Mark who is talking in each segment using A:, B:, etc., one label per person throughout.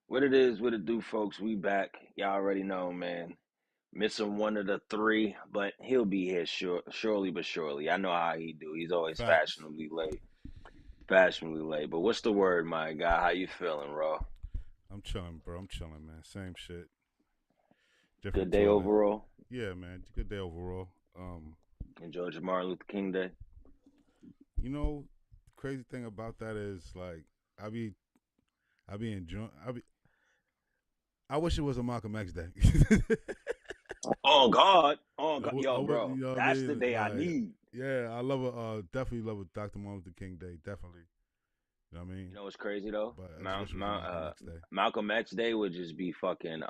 A: What it is, what it do, folks. We back. Y'all already know, man. Missing one of the three, but he'll be here surely but surely. I know how he do. He's always
B: Facts.
A: fashionably late. Fashionably late. But what's the word, my guy? How you feeling, bro?
B: I'm chilling, bro. I'm chilling, man. Same shit,
A: Good
B: different
A: day
B: toilet.
A: overall.
B: Yeah, man. Good day overall.
A: Enjoyed your Martin Luther King Day.
B: You know, crazy thing about that is like I be I be enjoying. I wish it was a Malcolm X day.
A: Oh God. Oh God.
B: I
A: Yo,
B: would,
A: bro.
B: you know what I
A: That's the
B: mean?
A: day I
B: Like,
A: need.
B: yeah, I love a definitely love a Dr. Martin Luther King day. Definitely. You know what I mean?
A: You know what's crazy though?
B: But I just wish it was a Malcolm X day.
A: Malcolm X Day would just be fucking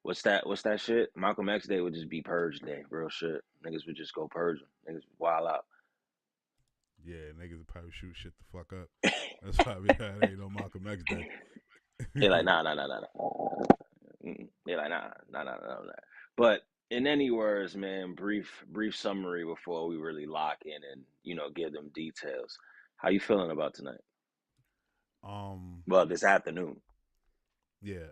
A: what's that shit? Malcolm X Day would just be purge day, real shit. Niggas would just go purging. Niggas would wild out.
B: Yeah, niggas would probably shoot shit the fuck up. That's probably how it ain't no Malcolm X day.
A: They like nah nah nah nah nah. They like nah. But in any words, man, brief summary before we really lock in and give them details. How you feeling about tonight?
B: um,
A: Well, this afternoon.
B: yeah.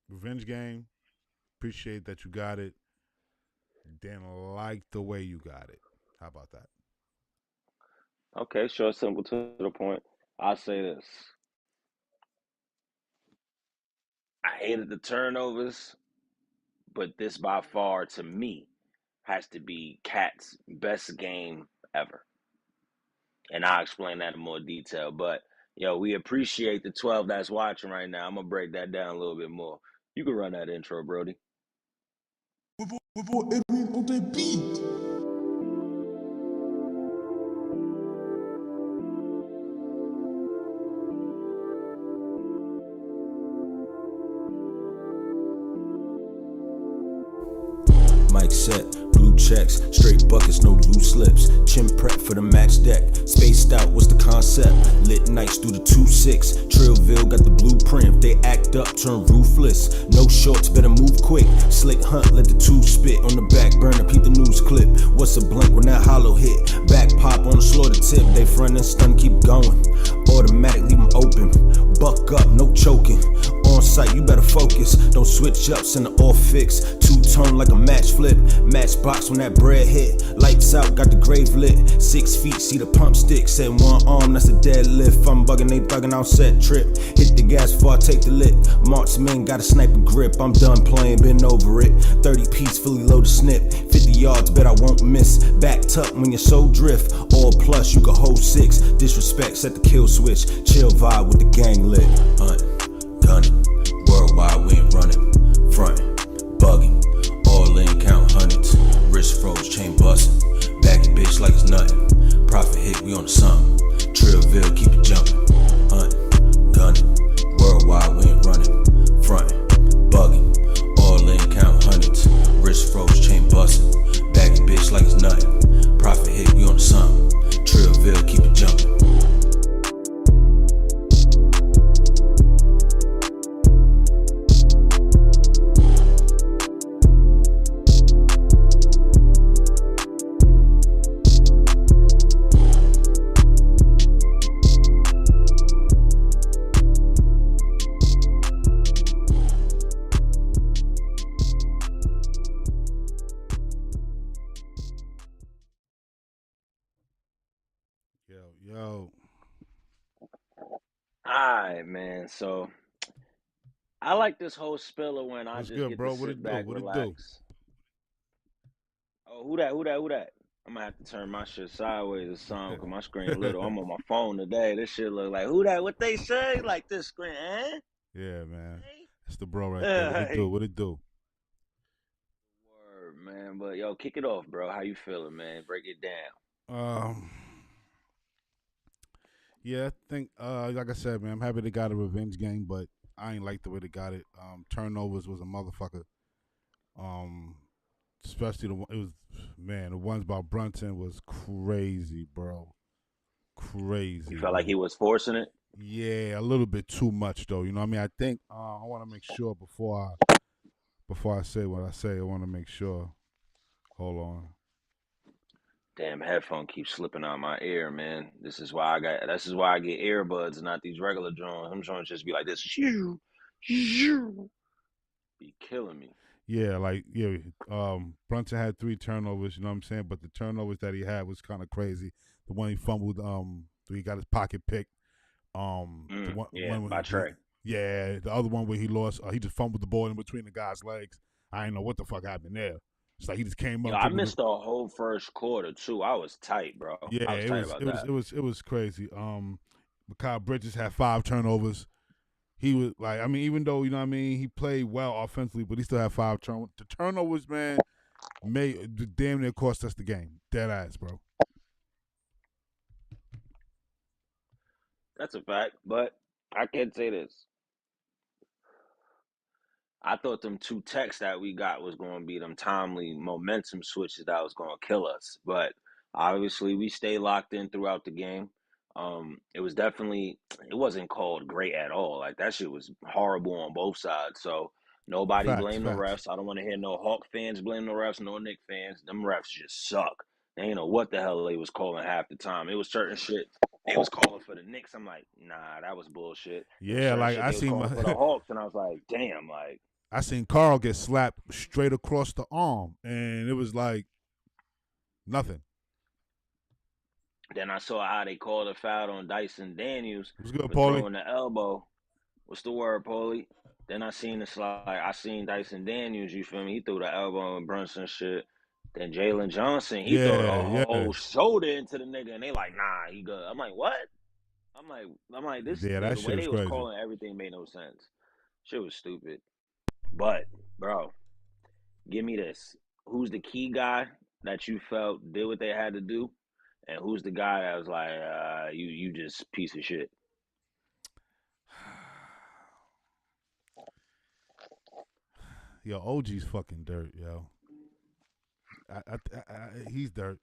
B: Revenge game. Appreciate that you got it. Didn't like the way you got it. How about that?
A: Okay, short, simple, to the point. I'll say this: I hated the turnovers, but this by far to me has to be Cat's best game ever. And I'll explain that in more detail. But yo, we appreciate the 12 that's watching right now. I'm gonna break that down a little bit more. You can run that intro, Brody.
C: Edwin on the beat.
D: Mic set, blue checks, straight buckets, no loose lips. Chin prep for the match deck. Spaced out, what's the concept? Lit nights through the 2-6. Trillville got the blueprint. If they act up, turn ruthless. No shorts, better move quick. Slick hunt, let the two spit. On the back burner, peep the news clip. What's a blank when that hollow hit? Back pop on the slaughter tip. They front and stun, keep going. Automatic, leave them open. Buck up, no choking. On site, you better focus. Don't switch up, send an off fix. Two-tone like a match flip. Matchbox when that bread hit. Lights out, got the grave lit. 6 feet, see the pump stick. Said one arm, that's a deadlift. I'm bugging, they thugging, I'll set trip. Hit the gas before I take the lit. Marksman got a sniper grip. I'm done playing, been over it. 30 piece, fully loaded snip. 50 yards, bet I won't miss. Back tuck when you're so drift. All plus, you can hold 6. Disrespect, set the kill switch. Chill vibe with the gang lit. Hunt, gunning. Worldwide, we ain't running. Frontin', bugging. All in, count hundreds. Wrist froze, chain bustin'. Back it, bitch, like it's nothing. Profit hit, we on the something. Trillville, keep it jumping. Hunt, gunning. Worldwide, we ain't running. Frontin', bugging. All in, count hundreds. Wrist froze, chain bustin'. Back it, bitch, like it's nothing. Profit hit, we on the something. Trillville, keep it jumping.
B: Yo.
A: Alright, man. So I like this whole spiller when I
B: What's
A: just
B: good,
A: get to
B: bro? What
A: sit
B: it do?
A: back,
B: What it do?
A: relax. Oh, who that? I'm gonna have to turn my shit sideways or something because my screen little. I'm on my phone today. This shit look like who that? What they say? Like this screen, eh?
B: Yeah, man.
A: Hey?
B: That's the bro right there. What it do?
A: Hey.
B: What it do?
A: Word, man. But yo, kick it off, bro. How you feeling, man? Break it down.
B: Um, yeah, I think like I said, man, I'm happy they got a revenge game, but I ain't like the way they got it. Turnovers was a motherfucker. Um, especially the ones by Brunson was crazy, bro.
A: You
B: Crazy,
A: felt like he
B: man.
A: was forcing it?
B: Yeah, a little bit too much though. You know what I mean? I think I want to make sure before I say what I say, I want to make sure. Hold on.
A: Damn headphone keeps slipping out my ear, man. This is why I get earbuds and not these regular joints. Them joints just be like this. Shoo, shoo. Be killing me.
B: Yeah, Brunson had 3 turnovers, you know what I'm saying? But the turnovers that he had was kind of crazy. The one he fumbled, he got his pocket picked. The one
A: by Trey.
B: Yeah, the other one where he lost, he just fumbled the ball in between the guy's legs. I didn't know what the fuck happened there. It's like he just came up.
A: Yo, I missed the whole first quarter too. I was tight, bro.
B: Yeah,
A: I was tight about that.
B: It was crazy. Mikal Bridges had 5 turnovers. He was like, I mean, even though, you know what I mean, he played well offensively, but he still had 5 turnovers. The turnovers, man, damn near cost us the game. Dead ass, bro.
A: That's a fact, but I can't say this. I thought them 2 texts that we got was going to be them timely momentum switches that was going to kill us. But obviously, we stayed locked in throughout the game. It wasn't called great at all. Like, that shit was horrible on both sides. So nobody blame the refs. I don't want to hear no Hawk fans blame the refs, no Knicks fans. Them refs just suck. They ain't know what the hell they was calling half the time. It was certain shit they was calling for the Knicks. I'm like, nah, that was bullshit.
B: Yeah, like I seen
A: for the Hawks, and I was like, damn, like.
B: I seen Carl get slapped straight across the arm, and it was like nothing.
A: Then I saw how they called a foul on Dyson Daniels
B: What's good,
A: for
B: Paulie?
A: throwing the elbow. What's the word, Paulie? Then I seen Dyson Daniels, you feel me? He threw the elbow and Brunson shit. Then Jalen Johnson, he threw the whole shoulder into the nigga, and they like, nah, he good. I'm like, what? I'm like, this.
B: Yeah, that
A: the
B: shit
A: way
B: was
A: they
B: crazy.
A: was calling everything made no sense. Shit was stupid. But, bro, give me this. Who's the key guy that you felt did what they had to do? And who's the guy that was like, you just piece of shit?
B: Yo, OG's fucking dirt, yo. He's dirt.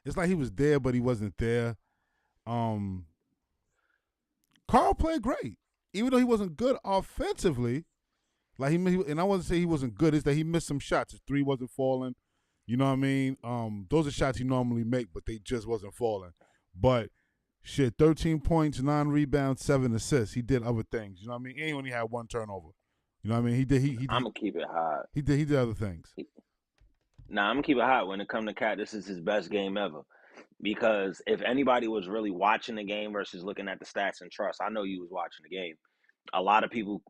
B: It's like he was there, but he wasn't there. Carl played great, even though he wasn't good offensively. Like and I wasn't say he wasn't good. It's that he missed some shots. His 3 wasn't falling. You know what I mean? Those are shots he normally make, but they just wasn't falling. But shit, 13 points, 9 rebounds, 7 assists. He did other things. You know what I mean? And he only had 1 turnover. You know what I mean? He did.
A: I'm gonna keep it hot.
B: He did other things.
A: Nah, I'm gonna keep it hot. When it comes to Cat, this is his best game ever. Because if anybody was really watching the game versus looking at the stats and trust, I know you was watching the game. A lot of people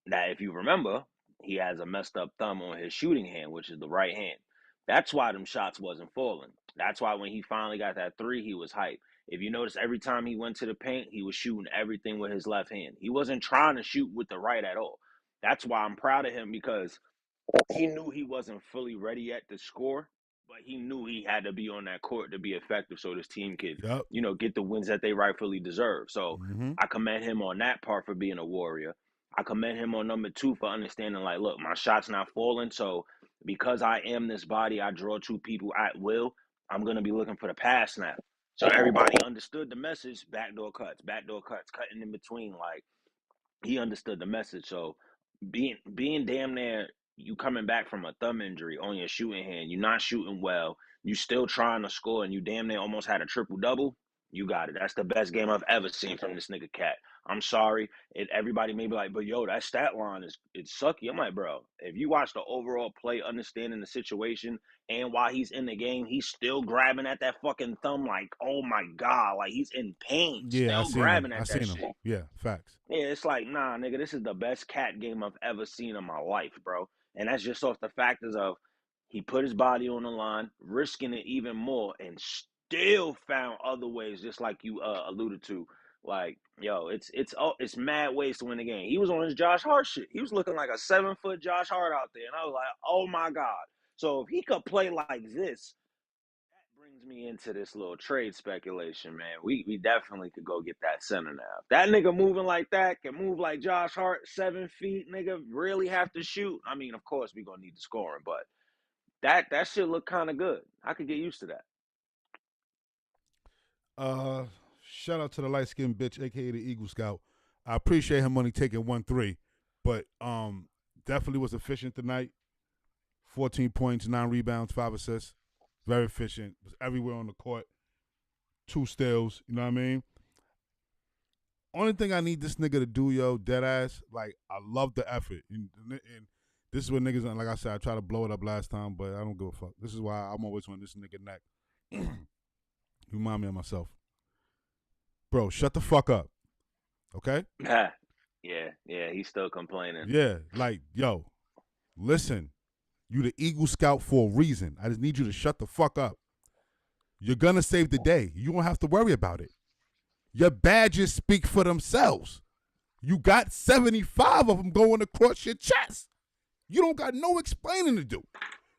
A: that, if you remember, he has a messed up thumb on his shooting hand, which is the right hand. That's why them shots wasn't falling. That's why when he finally got that 3, he was hyped. If you notice, every time he went to the paint, he was shooting everything with his left hand. He wasn't trying to shoot with the right at all. That's why I'm proud of him, because he knew he wasn't fully ready yet to score, but he knew he had to be on that court to be effective so this team could, get the wins that they rightfully deserve. So I commend him on that part for being a warrior. I commend him on number 2 for understanding, like, look, my shot's not falling, so because I am this body, I draw 2 people at will, I'm going to be looking for the pass snap. So everybody understood the message, backdoor cuts, cutting in between. Like, he understood the message. So being damn near, you coming back from a thumb injury on your shooting hand, you're not shooting well, you still trying to score, and you damn near almost had a triple-double, you got it. That's the best game I've ever seen from this nigga Cat. I'm sorry. Everybody may be like, but yo, that stat line it's sucky. I'm like, bro, if you watch the overall play, understanding the situation, and while he's in the game, he's still grabbing at that fucking thumb like, oh my God, like he's in pain.
B: Yeah,
A: still grabbing at that
B: shit. Yeah, facts.
A: Yeah, it's like, nah, nigga, this is the best Cat game I've ever seen in my life, bro. And that's just off the factors of he put his body on the line, risking it even more, and still found other ways, just like you alluded to. Like, yo, it's mad ways to win the game. He was on his Josh Hart shit. He was looking like a 7-foot Josh Hart out there, and I was like, oh my God. So if he could play like this, that brings me into this little trade speculation, man. We definitely could go get that center now. If that nigga moving like that, can move like Josh Hart, 7 feet, nigga, really have to shoot. I mean, of course, we gonna need the scoring, but that shit look kind of good. I could get used to that.
B: Shout out to the light skinned bitch, aka the Eagle Scout. I appreciate him only taking 1-3, but definitely was efficient tonight. 14 points, 9 rebounds, 5 assists. Very efficient. Was everywhere on the court. 2 steals. You know what I mean? Only thing I need this nigga to do, yo, dead ass, like, I love the effort. And this is what niggas, like I said, I tried to blow it up last time, but I don't give a fuck. This is why I'm always on this nigga neck. Remind me of myself. Bro, shut the fuck up. Okay?
A: Yeah, he's still complaining.
B: Yeah, like, yo, listen, you the Eagle Scout for a reason. I just need you to shut the fuck up. You're going to save the day. You don't have to worry about it. Your badges speak for themselves. You got 75 of them going across your chest. You don't got no explaining to do.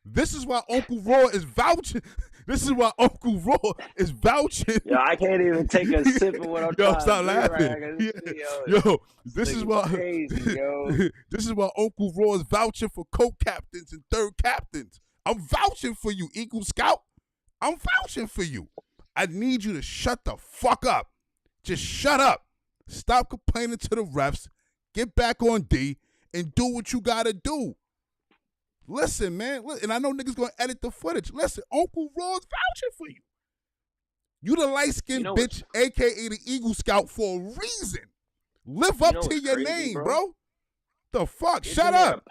B: This is why Uncle Raw is vouching. This is why Uncle Raw is vouching.
A: Yo, I can't even take a sip of what I'm trying to
B: stop
A: do
B: laughing.
A: right.
B: Yo, this is why
A: crazy, yo.
B: This is why Uncle Raw is vouching for co-captains and third captains. I'm vouching for you, Eagle Scout. I'm vouching for you. I need you to shut the fuck up. Just shut up. Stop complaining to the refs. Get back on D and do what you gotta do. Listen, man. And I know niggas gonna edit the footage. Listen, Uncle Raw's vouching for you. You the light-skinned bitch, a.k.a. the Eagle Scout, for a reason. Live up to your name, bro. The fuck? Shut up.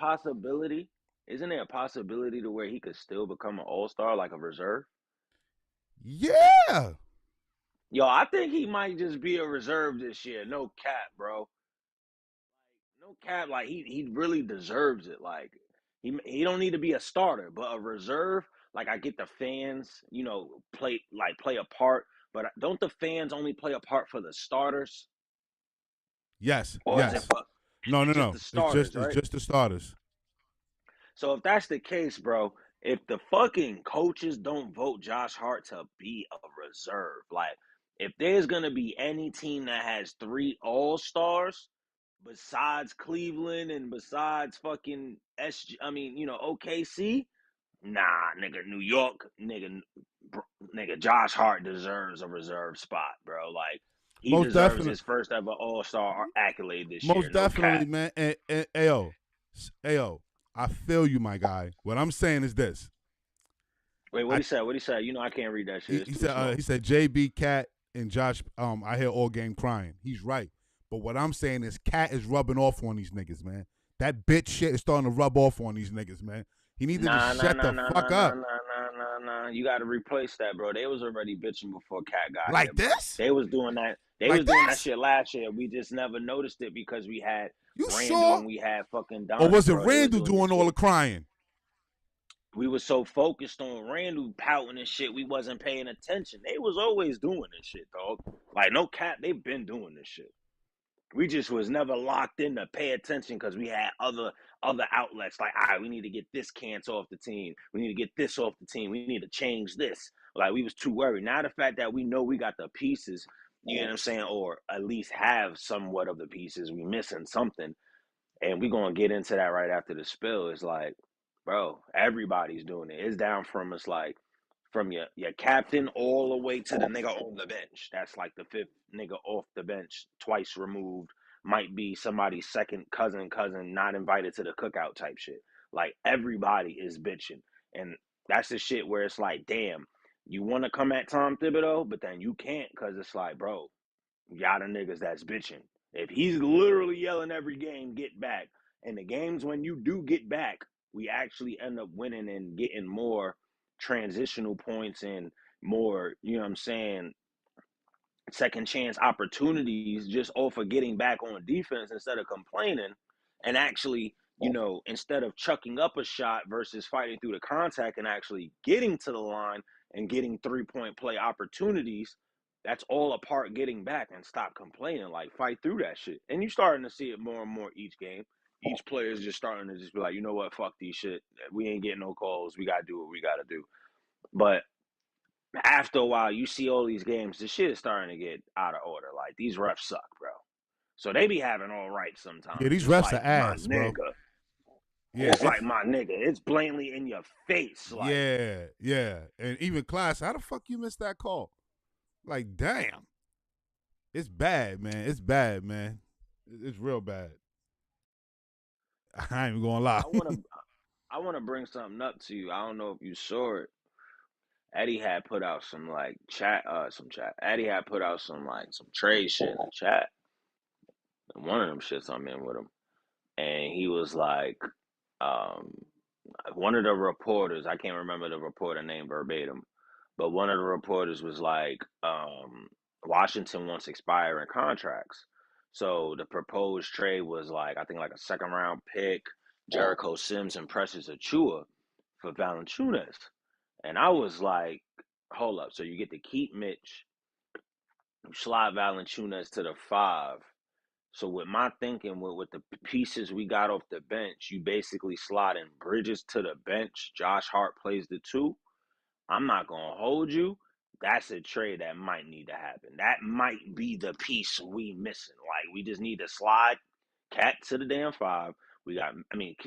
A: Isn't there a possibility to where he could still become an all-star, like a reserve?
B: Yeah.
A: Yo, I think he might just be a reserve this year. No cap, bro. No cap. Like, he really deserves it. Like, he don't need to be a starter, but a reserve. Like, I get the fans, play a part, but don't the fans only play a part for the starters?
B: Yes.
A: Or
B: yes.
A: Is it for,
B: no.
A: The starters,
B: it's just the starters.
A: So if that's the case, bro, if the fucking coaches don't vote Josh Hart to be a reserve, like, if there's going to be any team that has 3 all-stars besides Cleveland and besides fucking OKC, nah, nigga, New York, nigga, Josh Hart deserves a reserve spot, bro. Like, he
B: Most
A: deserves
B: definitely.
A: his first ever all-star accolade this year.
B: Most definitely, man. And Ayo, I feel you, my guy. What I'm saying is this.
A: Wait, what he said? I can't read that shit.
B: He said JB, Cat, and Josh, I hear all game crying. He's right. But what I'm saying is Cat is rubbing off on these niggas, man. That bitch shit is starting to rub off on these niggas, man. He needs to shut the fuck up.
A: Nah. You got to replace that, bro. They was already bitching before Cat got
B: like
A: here,
B: this?
A: They was doing that. They was doing that shit last year. We just never noticed it because we had Randall and we had fucking Don.
B: Or was it Randall doing all the crying?
A: We was so focused on Randall pouting and shit, we wasn't paying attention. They was always doing this shit, dog. Like, no cap, they've been doing this shit. We just was never locked in to pay attention because we had other outlets. Like, all right, we need to get this cancer off the team. We need to get this off the team. We need to change this. Like, we was too worried. Now the fact that we know we got the pieces, you know what I'm saying, or at least have somewhat of the pieces, we missing something. And we going to get into that right after the spill. It's like, bro, everybody's doing it. It's down from us, like, from your captain all the way to the nigga on the bench. That's like the 5th nigga off the bench, twice removed. Might be somebody's second cousin, not invited to the cookout type shit. Like, everybody is bitching. And that's the shit where it's like, damn, you want to come at Tom Thibodeau, but then you can't because it's like, bro, y'all the niggas that's bitching. If he's literally yelling every game, get back. And the games when you do get back, we actually end up winning and getting more transitional points and more, you know what I'm saying, second chance opportunities just off of getting back on defense instead of complaining and actually, instead of chucking up a shot versus fighting through the contact and actually getting to the line and getting 3-point play opportunities. That's all a part getting back and stop complaining, like fight through that shit. And you're starting to see it more and more each game. Each player is just starting to just be like, you know what, fuck these shit. We ain't getting no calls. We got to do what we got to do. But after a while, you see all these games, the shit is starting to get out of order. Like, these refs suck, bro. So they be having all right sometimes.
B: Yeah, these refs are ass, bro.
A: Yeah, it's like, my nigga, it's blatantly in your face. Like,
B: yeah. And even Class, how the fuck you missed that call? Like, damn. It's bad, man. It's bad, man. It's real bad. I ain't even gonna lie.
A: I want to bring something up to you. I don't know if you saw it. Eddie had put out some like Eddie had put out some like some trade shit in the chat. And one of them shits I'm in with him. And he was like, um, one of the reporters, I can't remember the reporter name verbatim, but one of the reporters was like, Washington wants expiring contracts. So the proposed trade was like, I think like a second round pick, Jericho Sims and Precious Achua for Valanciunas. And I was like, hold up. So you get to keep Mitch, you slide Valanciunas to the 5. So with my thinking, with the pieces we got off the bench, you basically sliding Bridges to the bench. Josh Hart plays the 2. I'm not gonna hold you. That's a trade that might need to happen. That might be the piece we missing. Like we just need to slide Cat to the damn 5.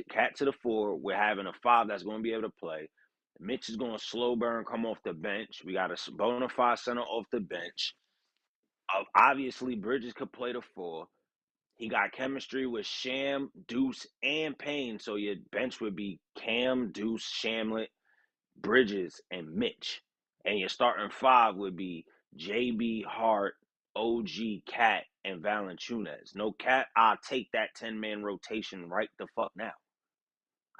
A: Cat to the 4. We're having a 5 that's going to be able to play. Mitch is going to slow burn, come off the bench. We got a bona fide center off the bench. Obviously, Bridges could play the 4. He got chemistry with Sham, Deuce, and Payne. So your bench would be Cam, Deuce, Shamlet, Bridges, and Mitch. And your starting 5 would be JB, Hart, OG, Cat, and Valanciunas. No Cat, I'll take that 10-man rotation right the fuck now.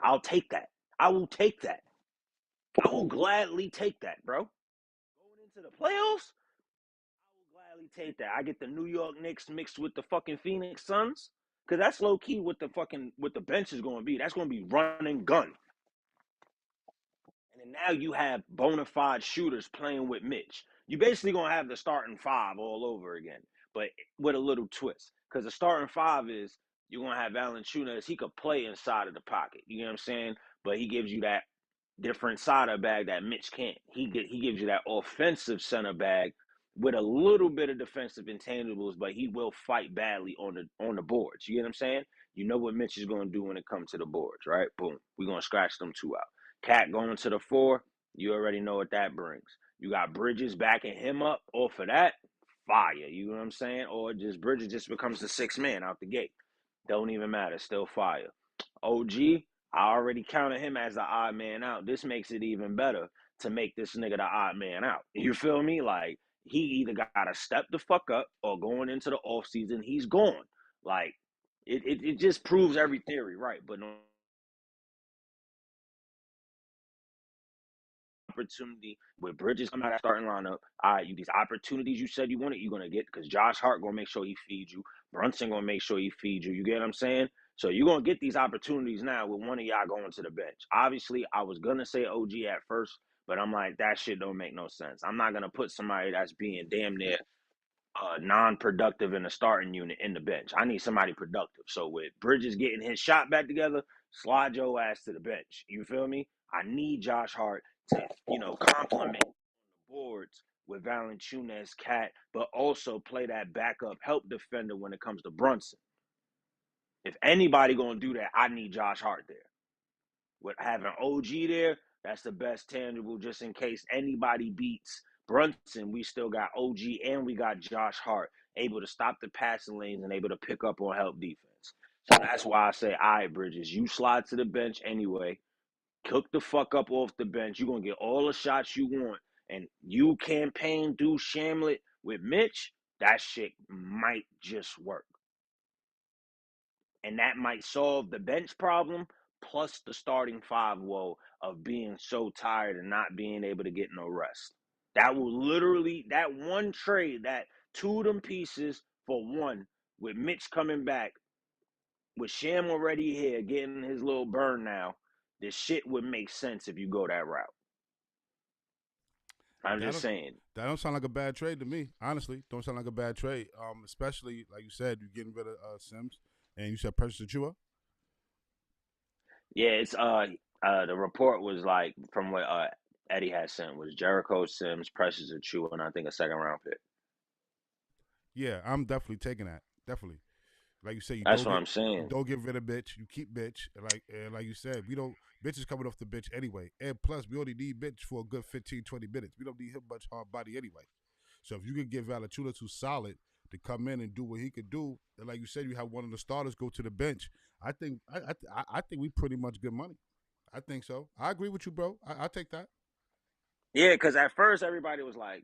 A: I'll take that. I will take that. I will gladly take that, bro. Going into the playoffs, I will gladly take that. I get the New York Knicks mixed with the fucking Phoenix Suns. Because that's low key what the bench is going to be. That's going to be run and gun. And now you have bona fide shooters playing with Mitch. You basically gonna have the starting 5 all over again, but with a little twist. Because the starting 5 is you're gonna have Valanciunas. He could play inside of the pocket. You know what I'm saying? But he gives you that different side of bag that Mitch can't. He gives you that offensive center bag with a little bit of defensive intangibles, but he will fight badly on the boards. You get what I'm saying? You know what Mitch is gonna do when it comes to the boards, right? Boom. We're gonna scratch them 2 out. Cat going to the 4, you already know what that brings. You got Bridges backing him up off of that, fire. You know what I'm saying? Or just Bridges just becomes the 6th man out the gate. Don't even matter, still fire. OG, I already counted him as the odd man out. This makes it even better to make this nigga the odd man out. You feel me? Like, he either got to step the fuck up or going into the offseason, he's gone. Like, it just proves every theory right. But no opportunity with Bridges coming out of that starting lineup. All right, these opportunities you said you wanted, you're gonna get because Josh Hart gonna make sure he feeds you. Brunson gonna make sure he feeds you. You get what I'm saying? So you're gonna get these opportunities now with one of y'all going to the bench. Obviously, I was gonna say OG at first, but I'm like, that shit don't make no sense. I'm not gonna put somebody that's being damn near non-productive in the starting unit in the bench. I need somebody productive. So with Bridges getting his shot back together, slide your ass to the bench. You feel me? I need Josh Hart to, complement the boards with Valanciunas, Cat, but also play that backup help defender when it comes to Brunson. If anybody gonna do that, I need Josh Hart there. With having OG there, that's the best tangible just in case anybody beats Brunson. We still got OG and we got Josh Hart able to stop the passing lanes and able to pick up on help defense. So that's why I say, all right, Bridges, you slide to the bench anyway. Cook the fuck up off the bench. You're going to get all the shots you want. And you campaign, do Shamlet with Mitch, that shit might just work. And that might solve the bench problem plus the starting 5 woe of being so tired and not being able to get no rest. That will literally, that one trade, that 2 of them pieces for 1, with Mitch coming back, with Sham already here, getting his little burn now, this shit would make sense if you go that route. I'm just saying.
B: That don't sound like a bad trade to me. Honestly, don't sound like a bad trade. Especially like you said, you're getting rid of Sims, and you said Precious Achua.
A: Yeah, it's the report was like from what Eddie had sent was Jericho Sims, Precious Achua, and I think a second round pick.
B: Yeah, I'm definitely taking that. Definitely. Like you said,
A: That's what I'm saying.
B: You don't get rid of bitch. You keep bitch. And like you said, we don't. Bitch is coming off the bench anyway. And plus, we only need bitch for a good 15, 20 minutes. We don't need him much hard body anyway. So if you can get Valanciunas who's solid to come in and do what he could do, and like you said, you have one of the starters go to the bench. I think I think we pretty much good money. I think so. I agree with you, bro. I take that.
A: Yeah, because at first everybody was like,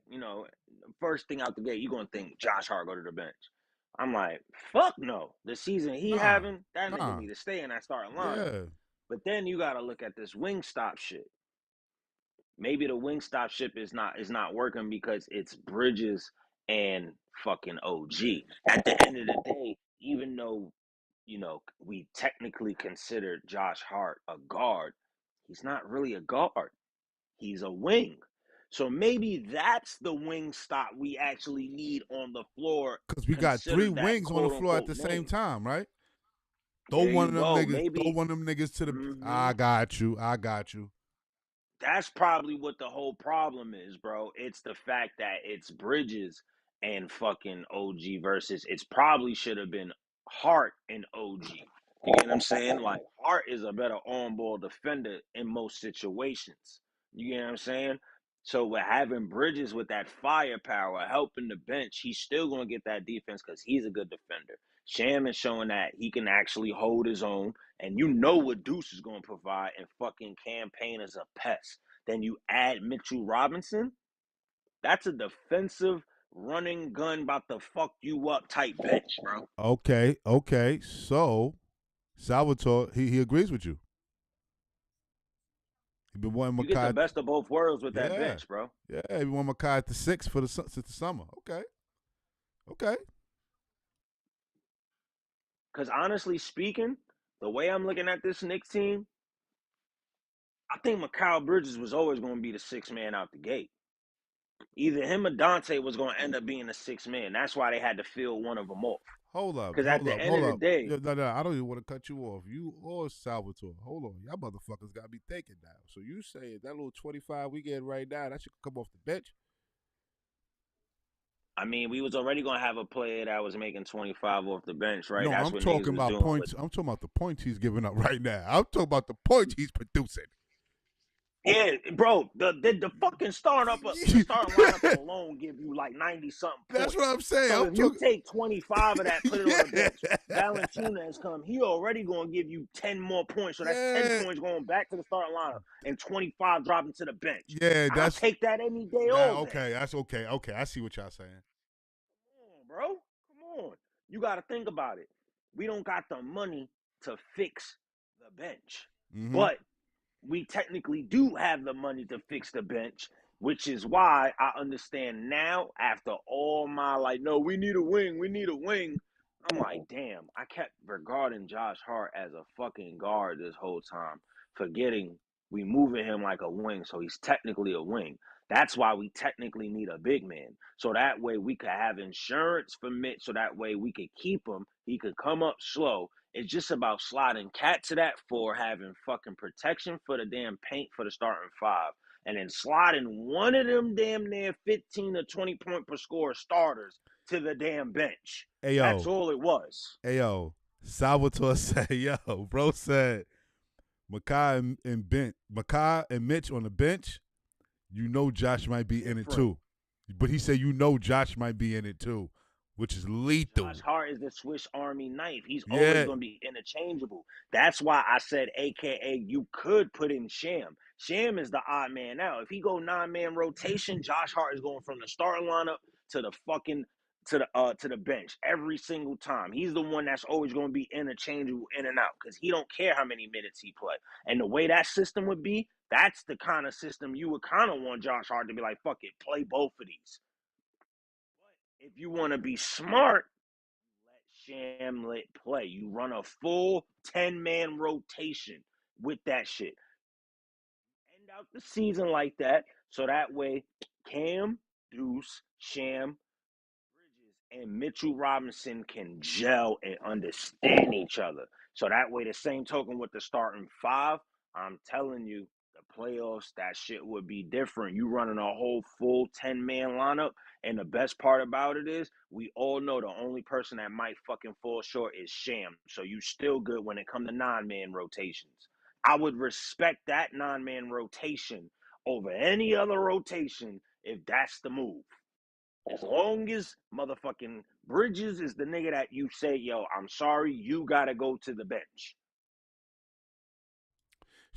A: first thing out the gate, you're gonna think Josh Hart go to the bench. I'm like, fuck no. The season he
B: Nah,
A: having, that nigga
B: nah.
A: need to stay in that starting lineup.
B: Yeah.
A: But then you gotta look at this wing stop shit. Maybe the wing stop ship is not working because it's Bridges and fucking OG. At the end of the day, even though we technically consider Josh Hart a guard, he's not really a guard. He's a wing. So maybe that's the wing stop we actually need on the floor.
B: Because we got
A: Consider
B: 3
A: that
B: wings on the
A: quote
B: floor at
A: unquote
B: the same
A: wing.
B: time, right? Throw
A: There
B: one
A: you
B: of them
A: go.
B: niggas. Throw
A: Maybe
B: one of them niggas to the. I
A: mhm.
B: got you. I got you.
A: That's probably what the whole problem is, bro. It's the fact that it's Bridges and fucking OG versus it's probably should have been Hart and OG. You get what I'm saying? Like Hart is a better on-ball defender in most situations. You get what I'm saying? So with having Bridges with that firepower helping the bench, he's still gonna get that defense because he's a good defender. Sham is showing that he can actually hold his own, and you know what Deuce is going to provide, and fucking Campaign is a pest. Then you add Mitchell Robinson. That's a defensive running gun about to fuck you up type bench, bro.
B: Okay. So Salvatore, he agrees with you. He been wanting
A: You get the
B: Makai.
A: best of both worlds with that
B: Yeah.
A: bench, bro.
B: Yeah. He want Makai at the 6 for since the summer. Okay.
A: Because honestly speaking, the way I'm looking at this Knicks team, I think Mikal Bridges was always going to be the sixth man out the gate. Either him or Dante was going to end up being the sixth man. That's why they had to fill one of them off.
B: Hold up.
A: Because at the end of the day,
B: Yeah, no, I don't even want to cut you off. You or Salvatore. Hold on. Y'all motherfuckers got me thinking now. So you say that little 25 we get right now, that should come off the bench?
A: I mean, we was already gonna have a player that was making 25 off the bench, right?
B: No,
A: That's
B: I'm
A: what niggas
B: talking
A: was
B: about
A: doing with.
B: points. I'm talking about the points he's giving up right now. I'm talking about the points he's producing.
A: Yeah, bro, the fucking the starting lineup alone give you like 90 something
B: That's
A: points.
B: what I'm saying.
A: So
B: I'm
A: if you
B: talking.
A: take 25 of that, put it on the bench.
B: Yeah.
A: Valentina has come. He already gonna give you 10 more points. So that's 10
B: Yeah.
A: points going back to the starting lineup and 25 dropping to the bench.
B: Yeah,
A: I'll
B: that's
A: take that any day,
B: that.
A: all day.
B: Okay, that's okay. Okay, I see what y'all saying.
A: Come on, bro. Come on. You got to think about it. We don't got the money to fix the bench,
B: Mm-hmm.
A: but we technically do have the money to fix the bench, which is why I understand now after all my like, no, we need a wing, we need a wing. I'm like, damn, I kept regarding Josh Hart as a fucking guard this whole time, forgetting we moving him like a wing, so he's technically a wing. That's why we technically need a big man. So that way we could have insurance for Mitch, so that way we could keep him. He could come up slow. It's just about sliding Cat to that four, having fucking protection for the damn paint for the starting five, and then sliding one of them damn near 15 to 20 point per score starters to the damn bench.
B: Hey
A: That's
B: yo,
A: all it was.
B: hey yo. Salvatore said, yo, bro said Makai and Mitch on the bench. You know Josh might be in it too, but he said you know Josh might be in it too, which is lethal.
A: Josh Hart is the Swiss Army knife. He's always
B: Yeah.
A: going to be interchangeable. That's why I said, AKA, you could put in Sham. Sham is the odd man out. If he go 9-man rotation, Josh Hart is going from the starting lineup to the fucking to the bench every single time. He's the one that's always going to be interchangeable in and out because he don't care how many minutes he play. And the way that system would be, that's the kind of system you would kind of want Josh Hart to be like, fuck it, play both of these. But if you want to be smart, let Shamlet play. You run a full 10-man rotation with that shit. End out the season like that, so that way Cam, Deuce, Sham, Bridges, and Mitchell Robinson can gel and understand each other. So that way, the same token with the starting five, I'm telling you, the playoffs, that shit would be different. You running a whole full 10-man lineup, and the best part about it is, we all know the only person that might fucking fall short is Sham. So you still good when it come to 9-man rotations. I would respect that 9-man rotation over any other rotation if that's the move. As long as motherfucking Bridges is the nigga that you say, yo, I'm sorry, you gotta go to the bench.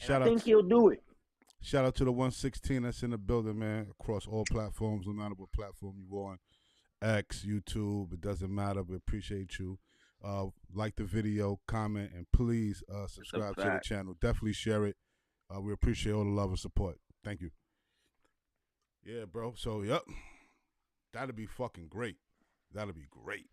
A: And I
B: Shout out,
A: think he'll do it.
B: Shout out to the 116 that's in the building, man. Across all platforms, no matter what platform you on, X, YouTube, it doesn't matter. We appreciate you. Like the video, comment, and please subscribe to the channel. Definitely share it. We appreciate all the love and support. Thank you. Yeah, bro. So, yep. That'd be fucking great. That'll be great.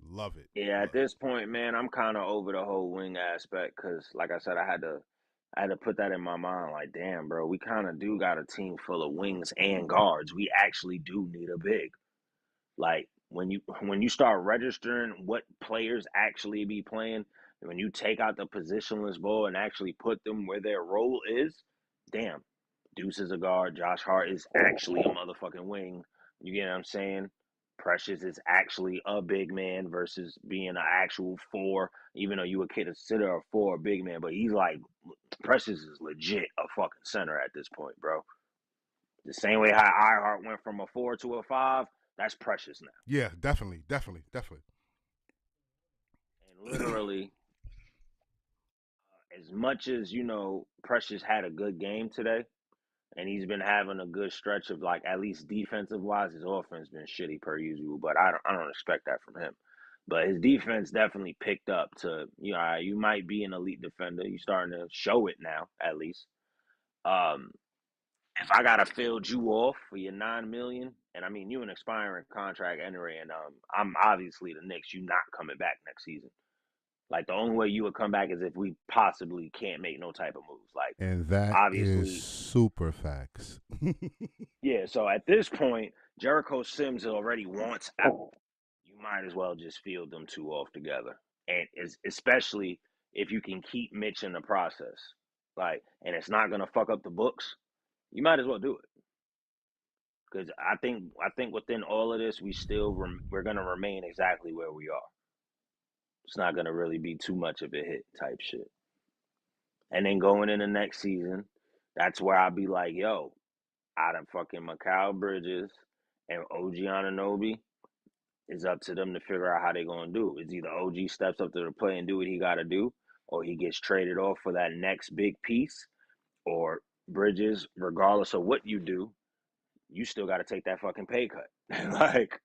B: Love it.
A: Yeah, at this point, man, I'm kind of over the whole wing aspect because, like I said, I had to put that in my mind. Like, damn, bro, we kind of do got a team full of wings and guards. We actually do need a big. Like when you start registering what players actually be playing, when you take out the positionless ball and actually put them where their role is, damn, Deuce is a guard. Josh Hart is actually a motherfucking wing. You get what I'm saying? Precious is actually a big man versus being an actual four, even though you would consider a four a big man, but he's like Precious is legit a fucking center at this point, bro. The same way how Iheart went from a 4 to a 5, that's Precious now.
B: Yeah, definitely.
A: And literally, as much as, Precious had a good game today, and he's been having a good stretch of, like, at least defensive-wise, his offense been shitty per usual, but I don't expect that from him. But his defense definitely picked up to, you might be an elite defender. You're starting to show it now, at least. If I gotta field you off for your $9 million, and I mean you an expiring contract anyway, and I'm obviously the Knicks, you not coming back next season. Like the only way you would come back is if we possibly can't make no type of moves. Like,
B: And that
A: obviously,
B: is super facts.
A: yeah. So at this point, Jericho Sims already wants out. You might as well just field them two off together, and especially if you can keep Mitch in the process, like, and it's not gonna fuck up the books. You might as well do it. Because I think within all of this, we're gonna remain exactly where we are. It's not gonna really be too much of a hit type shit. And then going in the next season, that's where I'll be like, yo, out of fucking Mikal Bridges and OG Anunoby, it's up to them to figure out how they're gonna do. It's either OG steps up to the plate and do what he gotta do, or he gets traded off for that next big piece, or Bridges, regardless of what you do, you still got to take that fucking pay cut. Like,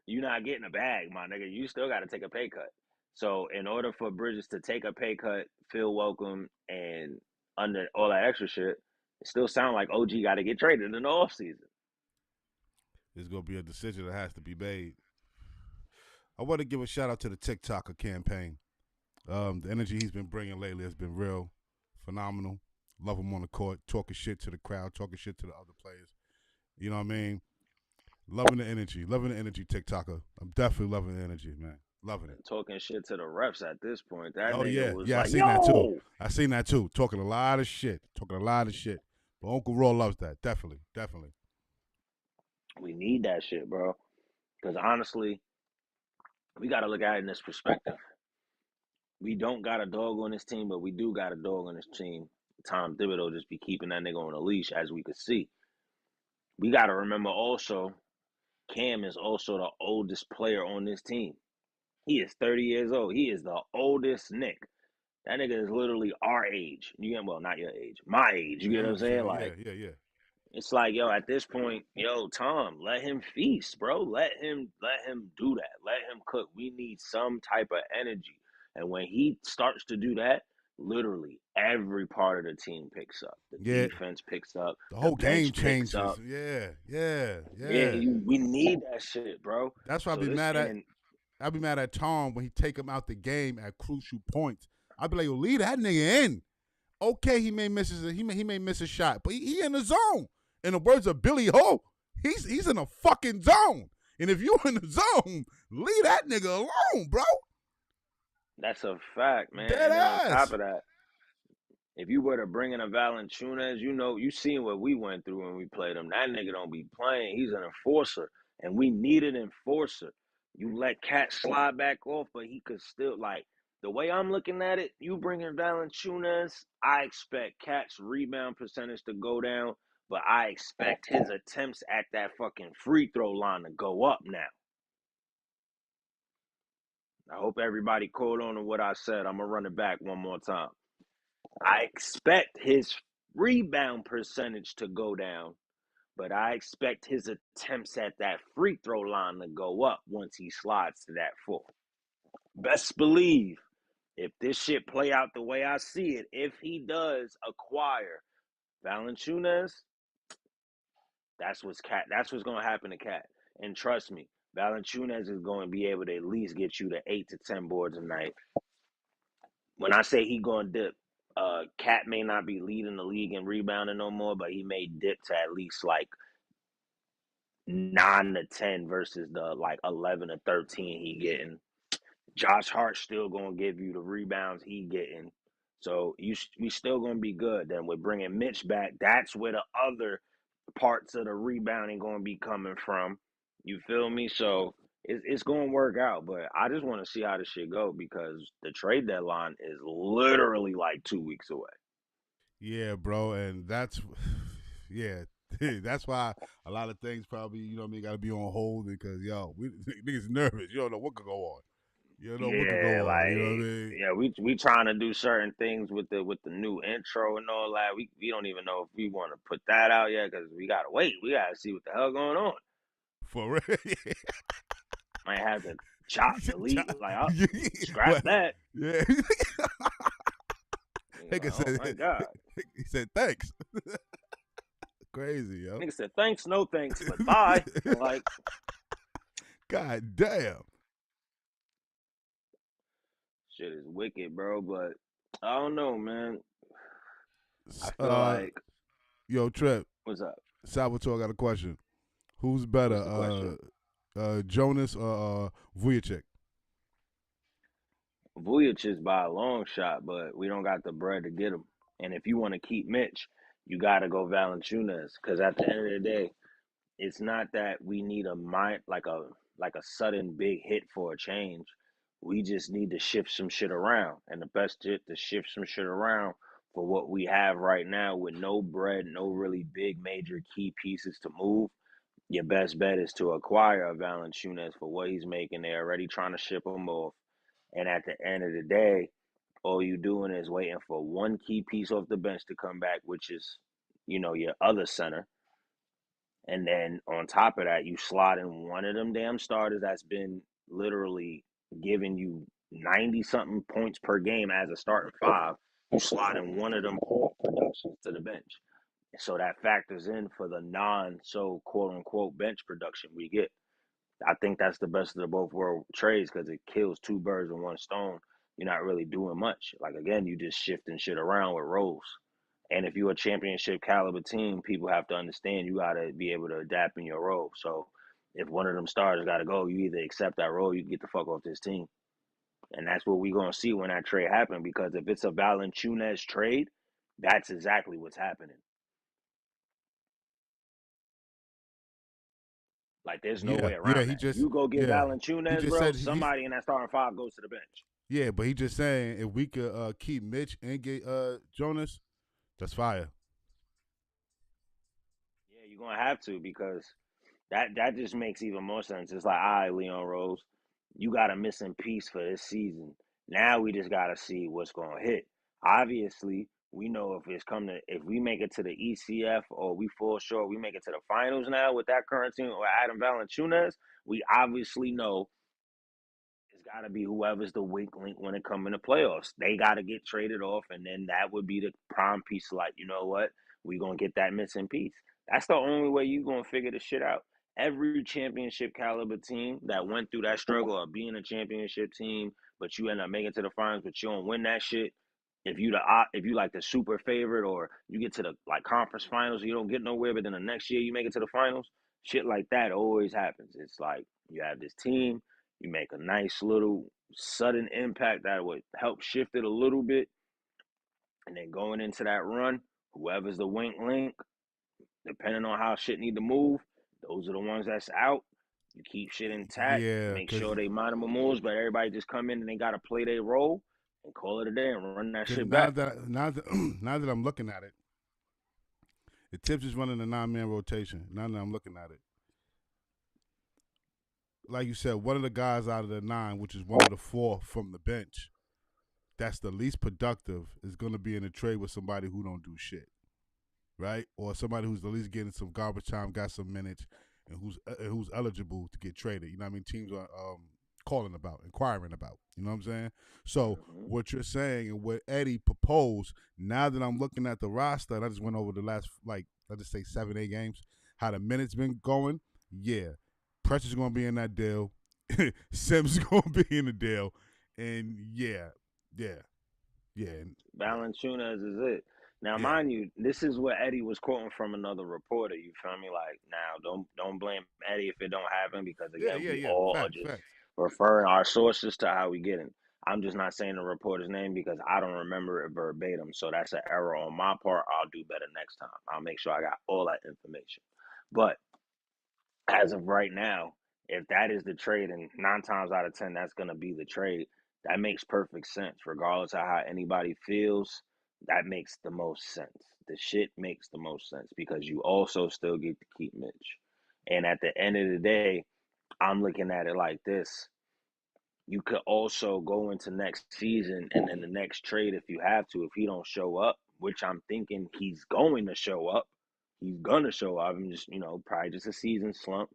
A: you're not getting a bag, my nigga. You still got to take a pay cut. So in order for Bridges to take a pay cut, feel welcome, and under all that extra shit, it still sound like OG got to get traded in the offseason.
B: There's going to be a decision that has to be made. I want to give a shout out to the TikToker campaign. The energy he's been bringing lately has been real phenomenal. Love him on the court, talking shit to the crowd, talking shit to the other players. You know what I mean? Loving the energy, TikToker. I'm definitely loving the energy, man. Loving it.
A: Talking shit to the refs at this point. That nigga
B: yeah,
A: was
B: yeah.
A: like,
B: I seen that too. I seen that too. Talking a lot of shit. But Uncle Raw loves that. Definitely.
A: We need that shit, bro. Because honestly, we got to look at it in this perspective. We don't got a dog on this team, but we do got a dog on this team. Tom Thibodeau just be keeping that nigga on a leash, as we could see. We got to remember also, Cam is also the oldest player on this team. He is 30 years old. He is the oldest Knick. That nigga is literally our age. Well, not your age, my age. You get what I'm saying? Like,
B: yeah.
A: It's like, yo, at this point, yo, Tom, let him feast, bro. Let him do that. Let him cook. We need some type of energy. And when he starts to do that, literally every part of the team picks up. The defense picks up.
B: The whole game changes.
A: Up.
B: Yeah.
A: We need that shit, bro.
B: That's why I'd be mad at Tom when he take him out the game at crucial points. I'd be like, yo, leave that nigga in. Okay, he may miss a shot, but he in the zone. In the words of Billy Ho, he's in a fucking zone. And if you in the zone, leave that nigga alone, bro.
A: That's a fact, man.
B: Dead ass.
A: On top of that, if you were to bring in a Valanciunas, you seen what we went through when we played him. That nigga don't be playing. He's an enforcer, and we need an enforcer. You let Cat slide back off, but he could still, like, the way I'm looking at it, you bring in Valanciunas, I expect Cat's rebound percentage to go down, but I expect his attempts at that fucking free throw line to go up now. I hope everybody caught on to what I said. I'm going to run it back one more time. I expect his rebound percentage to go down, but I expect his attempts at that free throw line to go up once he slides to that 4. Best believe, if this shit play out the way I see it, if he does acquire Valanciunas, that's what's gonna happen to Cat. And trust me, Valanciunas is going to be able to at least get you to 8 to 10 boards a night. When I say he gonna dip, Cat may not be leading the league in rebounding no more, but he may dip to at least like 9 to 10 versus the like 11 to 13 he getting. Josh Hart's still gonna give you the rebounds he getting, so we still gonna be good. Then with bringing Mitch back, that's where the other parts of the rebounding gonna be coming from. You feel me? So it's gonna work out, but I just want to see how this shit go because the trade deadline is literally like 2 weeks away.
B: Yeah, bro, and that's yeah. That's why a lot of things probably, you know what I mean, got to be on hold because, yo, niggas nervous. You don't know what could go on. You don't know what could
A: Yeah,
B: go on. You know what I
A: like
B: mean?
A: yeah, we trying to do certain things with the new intro and all that. We don't even know if we want to put that out yet because we gotta wait. We gotta see what the hell going on.
B: For real.
A: Might have to chop, delete, like scrap
B: What?
A: that.
B: Yeah.
A: Like, oh my god.
B: He said thanks. Crazy, yo.
A: Nigga said thanks, no thanks, but bye. Like,
B: God damn.
A: shit is wicked, bro. But I don't know, man. I feel
B: Uh,
A: like
B: yo, Trip,
A: what's up?
B: Salvatore got a question. Who's
A: What's
B: better,
A: the question?
B: Jonas or Vujicic?
A: Vujic is by a long shot, but we don't got the bread to get him. And if you want to keep Mitch, you got to go Valanciunas because at the end of the day, it's not that we need like a sudden big hit for a change. We just need to shift some shit around, and the best shit to shift some shit around for what we have right now with no bread, no really big major key pieces to move. Your best bet is to acquire a Valanciunas for what he's making. They're already trying to ship him off. And at the end of the day, all you doing is waiting for one key piece off the bench to come back, which is, your other center. And then on top of that, you slot in one of them damn starters that's been literally giving you 90 something points per game as a starting 5. You slot in one of them core productions to the bench. So that factors in for the non so quote unquote bench production we get. I think that's the best of the both world trades because it kills 2 birds with 1 stone. You're not really doing much. Like again, you just shifting shit around with roles. And if you're a championship caliber team, people have to understand you got to be able to adapt in your role. So if one of them stars got to go, you either accept that role, you get the fuck off this team. And that's what we're going to see when that trade happens because if it's a Valanciunas trade, that's exactly what's happening. Like, there's no way around
B: He
A: that.
B: just
A: You go get Valanciunas, bro,
B: said
A: somebody in that starting 5 goes to the bench.
B: yeah, but he just saying if we could keep Mitch and get Jonas, that's fire.
A: Yeah, you're going to have to because that just makes even more sense. It's like, all right, Leon Rose, you got a missing piece for this season. Now we just got to see what's going to hit. Obviously, we know if we make it to the ECF or we fall short, we make it to the finals now with that current team or Adam Valanciunas, we obviously know it's got to be whoever's the weak link when it comes in the playoffs. They got to get traded off, and then that would be the prime piece. Like, you know what? We're going to get that missing piece. That's the only way you're going to figure the shit out. Every championship caliber team that went through that struggle of being a championship team, but you end up making it to the finals, but you don't win that shit. If you like the super favorite or you get to the like conference finals, you don't get nowhere, but then the next year you make it to the finals, shit like that always happens. It's like you have this team, you make a nice little sudden impact that would help shift it a little bit. And then going into that run, whoever's the wink link, depending on how shit need to move, those are the ones that's out. You keep shit intact,
B: Yeah,
A: make sure they monitor moves, but everybody just come in and they got to play their role and call it a day and run that shit
B: now
A: back.
B: that now that I'm looking at it, the Tips is running a 9-man rotation. Now that I'm looking at it, like you said, one of the guys out of the 9, which is one of the 4 from the bench, that's the least productive, is going to be in a trade with somebody who don't do shit. right? Or somebody who's at least getting some garbage time, got some minutes, and who's eligible to get traded. You know what I mean? Teams are calling about, inquiring about. You know what I'm saying? So what you're saying and what Eddie proposed, now that I'm looking at the roster, and I just went over the last, like, let's just say 7-8 games, how the minutes been going, yeah. Pressure's going to be in that deal. Sims is going to be in the deal. And, yeah.
A: Valanciunas is it. Now,
B: Yeah.
A: mind you, this is what Eddie was quoting from another reporter. You feel me? Like, now, don't blame Eddie if it don't happen because again, we
B: Yeah.
A: all are
B: Facts.
A: just referring our sources to how we get it. I'm just not saying the reporter's name because I don't remember it verbatim. So that's an error on my part. I'll do better next time. I'll make sure I got all that information. But as of right now, if that is the trade, and 9 times out of 10, that's going to be the trade, that makes perfect sense. Regardless of how anybody feels, that makes the most sense. The shit makes the most sense because you also still get to keep Mitch. And at the end of the day, I'm looking at it like this. You could also go into next season and then the next trade if you have to, if he don't show up, which I'm thinking he's going to show up. He's gonna show up. I'm just, probably just a season slump.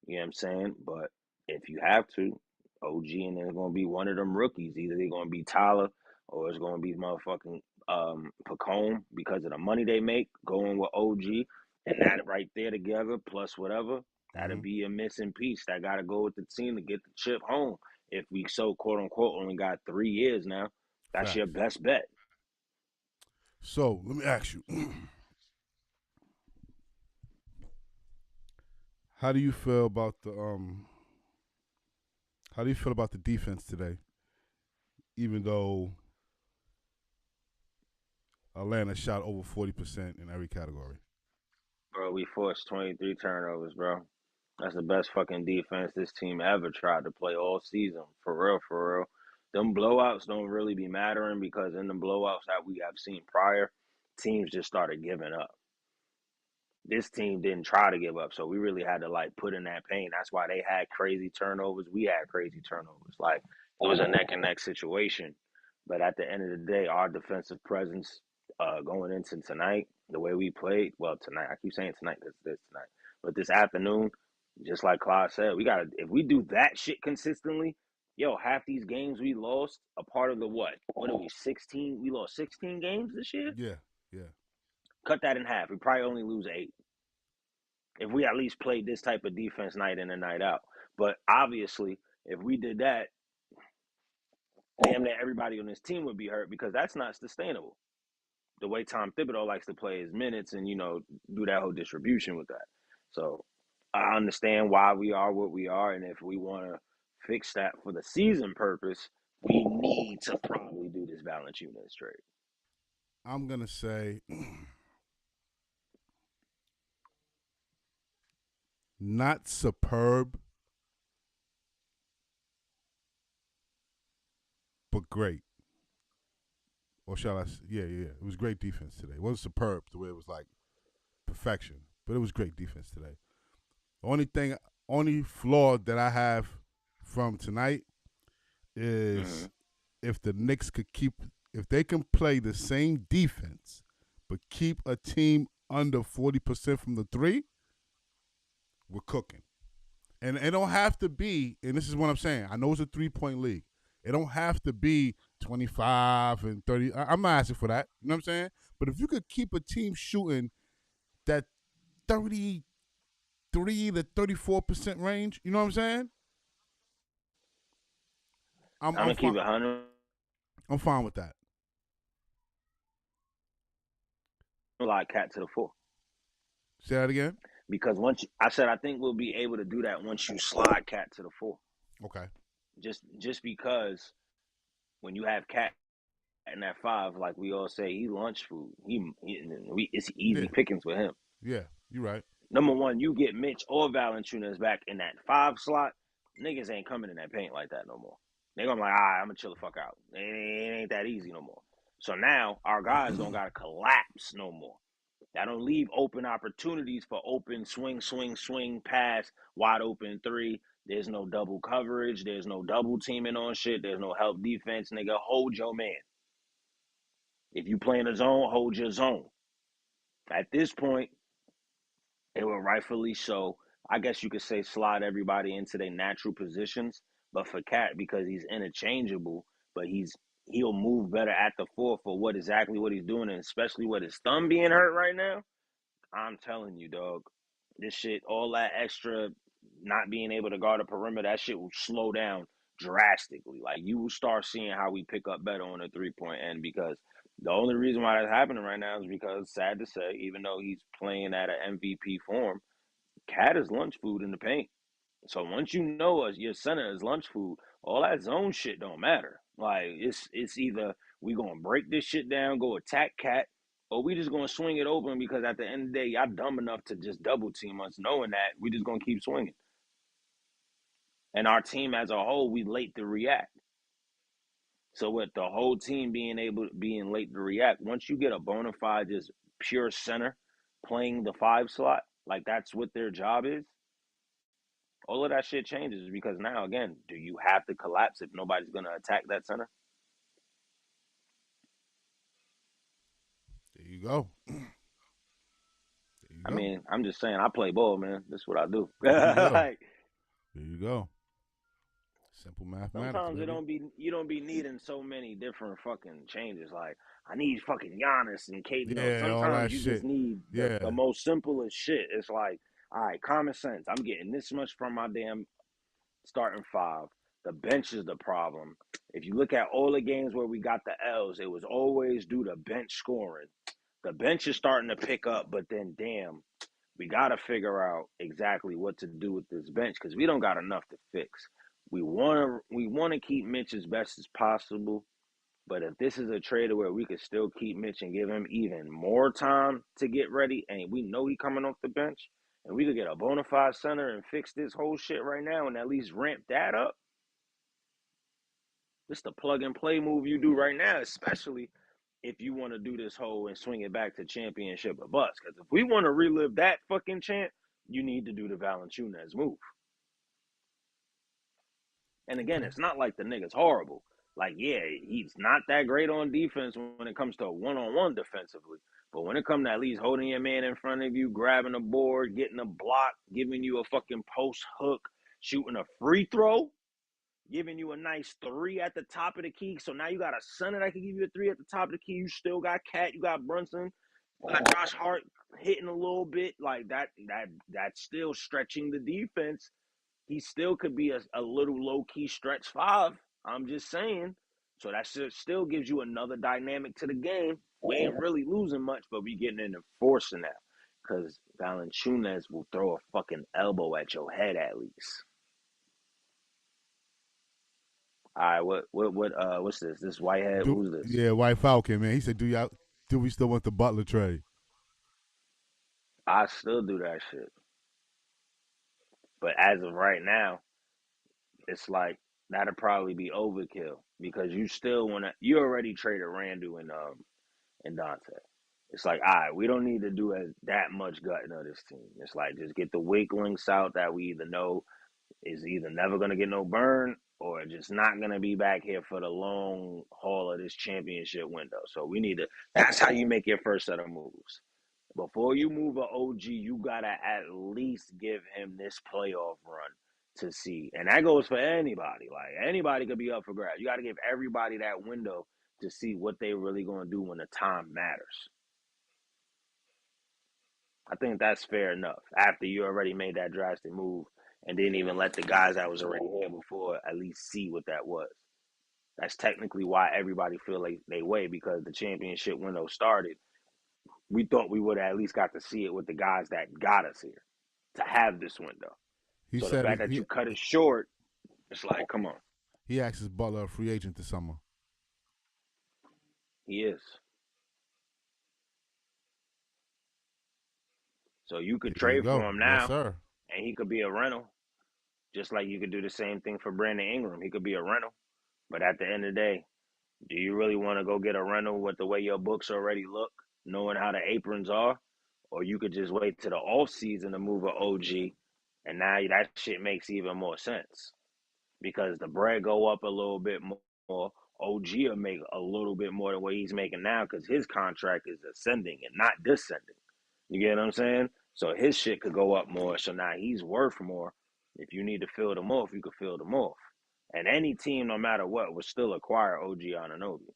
A: You know what I'm saying? But if you have to, OG and there's gonna be one of them rookies. Either they're gonna be Tyler or it's gonna be motherfucking Pacone because of the money they make going with OG and that right there together plus whatever, that'll be a missing piece that gotta go with the team to get the chip home. If we so quote unquote only got 3 years now, that's
B: Facts.
A: your best bet.
B: So let me ask you. How do you feel about the defense today? Even though Atlanta shot over 40% in every category.
A: Bro, we forced 23 turnovers, bro. That's the best fucking defense this team ever tried to play all season. For real, for real. Them blowouts don't really be mattering because in the blowouts that we have seen prior, teams just started giving up. This team didn't try to give up, so we really had to like put in that pain. That's why they had crazy turnovers. We had crazy turnovers. Like it was a neck and neck situation. But at the end of the day, our defensive presence going into tonight, the way we played, well, tonight, I keep saying tonight because it's tonight, but this afternoon, just like Claude said, we gotta if we do that shit consistently, yo, half these games we lost, a part of the what? What are we, 16? We lost 16 games this year?
B: Yeah.
A: Cut that in half. We probably only lose 8 if we at least played this type of defense night in and night out. But obviously, if we did that, damn near everybody on this team would be hurt because that's not sustainable. The way Tom Thibodeau likes to play his minutes and, do that whole distribution with that. So I understand why we are what we are. And if we want to fix that for the season purpose, we need to probably do this Valanciunas trade.
B: I'm going to say not superb, but great. Or shall I say, yeah. It was great defense today. It wasn't superb the way it was like perfection, but it was great defense today. The only flaw that I have from tonight is if the Knicks if they can play the same defense, but keep a team under 40% from the three, we're cooking. And it don't have to be, and this is what I'm saying, I know it's a 3-point league. It don't have to be 25 and 30. I'm not asking for that. You know what I'm saying? But if you could keep a team shooting that 33 to 34% range, you know what I'm saying?
A: I'm going to keep it 100.
B: I'm fine with that.
A: Like cat to the 4.
B: Say that again?
A: Because I think we'll be able to do that once you slide cat to the 4.
B: Okay.
A: Just because when you have cat in that 5, like we all say, he lunch food. It's easy pickings with him.
B: Yeah, you're right.
A: Number one, you get Mitch or Valanciunas back in that 5 slot, niggas ain't coming in that paint like that no more. They're gonna be like, I'm gonna chill the fuck out. It ain't that easy no more. So now our guys don't gotta collapse no more. That don't leave open opportunities for open swing, pass, wide open 3. There's no double coverage. There's no double teaming on shit. There's no help defense. Nigga, hold your man. If you play in a zone, hold your zone. At this point, it will rightfully so. I guess you could say slide everybody into their natural positions. But for Cat, because he's interchangeable, but he'll move better at the four for what he's doing, and especially with his thumb being hurt right now. I'm telling you, dog, this shit, all that extra not being able to guard the perimeter, that shit will slow down drastically. Like you will start seeing how we pick up better on the 3-point end because the only reason why that's happening right now is because, sad to say, even though he's playing at an MVP form, Cat is lunch food in the paint. So once you know your center is lunch food, all that zone shit don't matter. Like it's either we gonna break this shit down, go attack Cat, or we just gonna swing it open because at the end of the day, y'all dumb enough to just double team us, knowing that we just gonna keep swinging. And our team as a whole, we late to react. So with the whole team being late to react, once you get a bona fide just pure center playing the 5 slot, like that's what their job is, all of that shit changes because now, again, do you have to collapse if nobody's going to attack that center?
B: There you go.
A: I mean, I'm just saying, I play ball, man. That's what I do.
B: Like, there you go. Simple mathematics.
A: Sometimes you don't be needing so many different fucking changes. Like, I need fucking Giannis and KD.
B: Yeah,
A: sometimes you just need the most simplest shit. It's like, all right, common sense. I'm getting this much from my damn starting 5. The bench is the problem. If you look at all the games where we got the L's, it was always due to bench scoring. The bench is starting to pick up, but then damn, we got to figure out exactly what to do with this bench because we don't got enough to fix. We want to keep Mitch as best as possible, but if this is a trade where we could still keep Mitch and give him even more time to get ready, and we know he coming off the bench, and we could get a bona fide center and fix this whole shit right now and at least ramp that up. This is the plug and play move you do right now, especially if you want to do this whole and swing it back to championship or bust. Because if we want to relive that fucking chant, you need to do the Valanciunas move. And again, it's not like the nigga's horrible. Like, yeah, he's not that great on defense when it comes to one-on-one defensively. But when it comes to at least holding your man in front of you, grabbing a board, getting a block, giving you a fucking post hook, shooting a free throw, giving you a nice 3 at the top of the key. So now you got a center that can give you a 3 at the top of the key. You still got Cat, you got Brunson, you got Josh Hart hitting a little bit. Like that's still stretching the defense. He still could be a little low-key stretch 5. I'm just saying. So that still gives you another dynamic to the game. We ain't really losing much, but we getting in and forcing now. Because Valanciunas will throw a fucking elbow at your head at least. All right, what's this? This Whitehead? Who's this?
B: Yeah, White Falcon, man. He said, do we still want the Butler trade?
A: I still do that shit. But as of right now, it's like that'll probably be overkill because you already traded Randall and Dante. It's like, all right, we don't need to do that much gutting of this team. It's like just get the weak links out that we either know is either never gonna get no burn or just not gonna be back here for the long haul of this championship window. So that's how you make your first set of moves. Before you move an OG, you gotta at least give him this playoff run to see. And that goes for anybody. Like anybody could be up for grabs. You gotta give everybody that window to see what they really gonna do when the time matters. I think that's fair enough. After you already made that drastic move and didn't even let the guys that was already here before at least see what that was. That's technically why everybody feel like they way because the championship window started. We thought we would have at least got to see it with the guys that got us here to have this window. So the fact that you cut it short, it's like, come on.
B: He acts as Butler a free agent this summer.
A: He is. So you could trade for him now,
B: yes,
A: and he could be a rental. Just like you could do the same thing for Brandon Ingram. He could be a rental. But at the end of the day, do you really want to go get a rental with the way your books already look, knowing how the aprons are? Or you could just wait to the off season to move an OG, and now that shit makes even more sense. Because the bread go up a little bit more. OG will make a little bit more than what he's making now because his contract is ascending and not descending. You get what I'm saying? So his shit could go up more. So now he's worth more. If you need to fill them off, you could fill them off. And any team, no matter what, would still acquire OG Anunoby,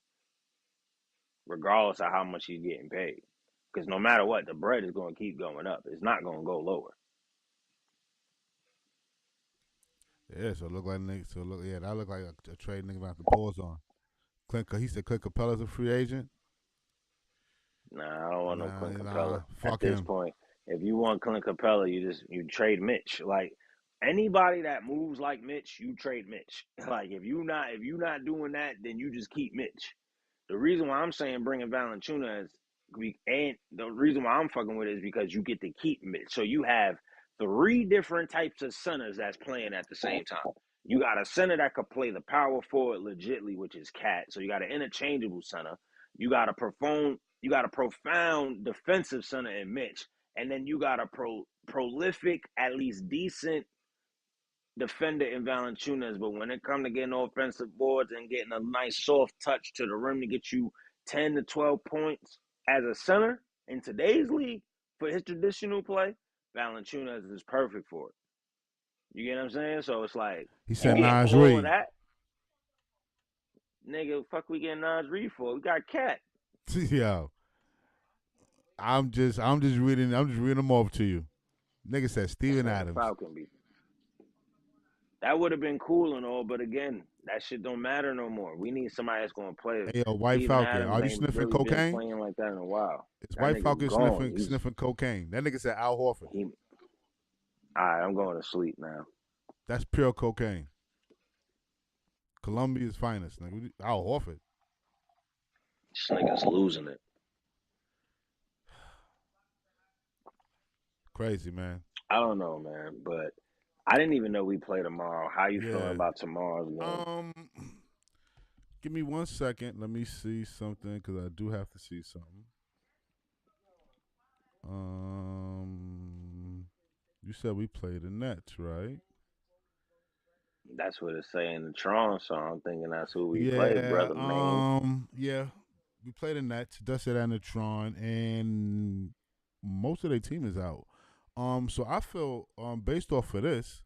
A: regardless of how much he's getting paid. Because no matter what, the bread is going to keep going up. It's not going to go lower.
B: Yeah, so it look like Knicks. So look, yeah, that look like a trade nigga gonna have to pause on. He said Clint Capella's a free agent.
A: Nah, I don't want no Clint Capella.
B: Fuck
A: At this
B: him.
A: point, if you want Clint Capella, you trade Mitch. Like anybody that moves like Mitch, you trade Mitch. Like if you not doing that, then you just keep Mitch. The reason why I'm saying bringing Valanciunas and the reason why I'm fucking with it is because you get to keep Mitch. So you have 3 different types of centers that's playing at the same time. You got a center that could play the power forward legitly, which is Cat. So you got an interchangeable center. You got a profound defensive center in Mitch, and then you got a prolific, at least decent defender in Valanciunas. But when it comes to getting offensive boards and getting a nice soft touch to the rim to get you 10 to 12 points as a center in today's league for his traditional play, Valanciunas is perfect for it. You get what I'm saying? So it's like
B: He said
A: you get
B: Nas
A: all
B: Reed.
A: of that. Nigga, fuck we getting Nas Reed for? We got Cat.
B: Yo, I'm just reading them off to you. Nigga said Steven Adams.
A: Falcon beat. That would have been cool and all, but again, that shit don't matter no more. We need somebody that's going to play.
B: Hey, yo, White
A: Steven
B: Falcon,
A: Adams
B: are you
A: ain't
B: sniffing
A: really
B: cocaine?
A: been playing like that in a while.
B: It's
A: That
B: White
A: nigga
B: Falcon
A: gone.
B: sniffing cocaine. That nigga said Al Horford.
A: All right, I'm going to sleep now.
B: That's pure cocaine. Colombia's finest, nigga. Al Horford.
A: This nigga's losing it.
B: Crazy, man.
A: I don't know, man, but I didn't even know we play tomorrow. How you feeling about tomorrow's game?
B: Give me 1 second. Let me see something because I do have to see something. You said we played the Nets, right?
A: That's what it's saying in the Tron song. I'm thinking that's who we played, brother, man.
B: Yeah. We played the Nets, Dusted and the Tron, and most of their team is out. So I feel based off of this,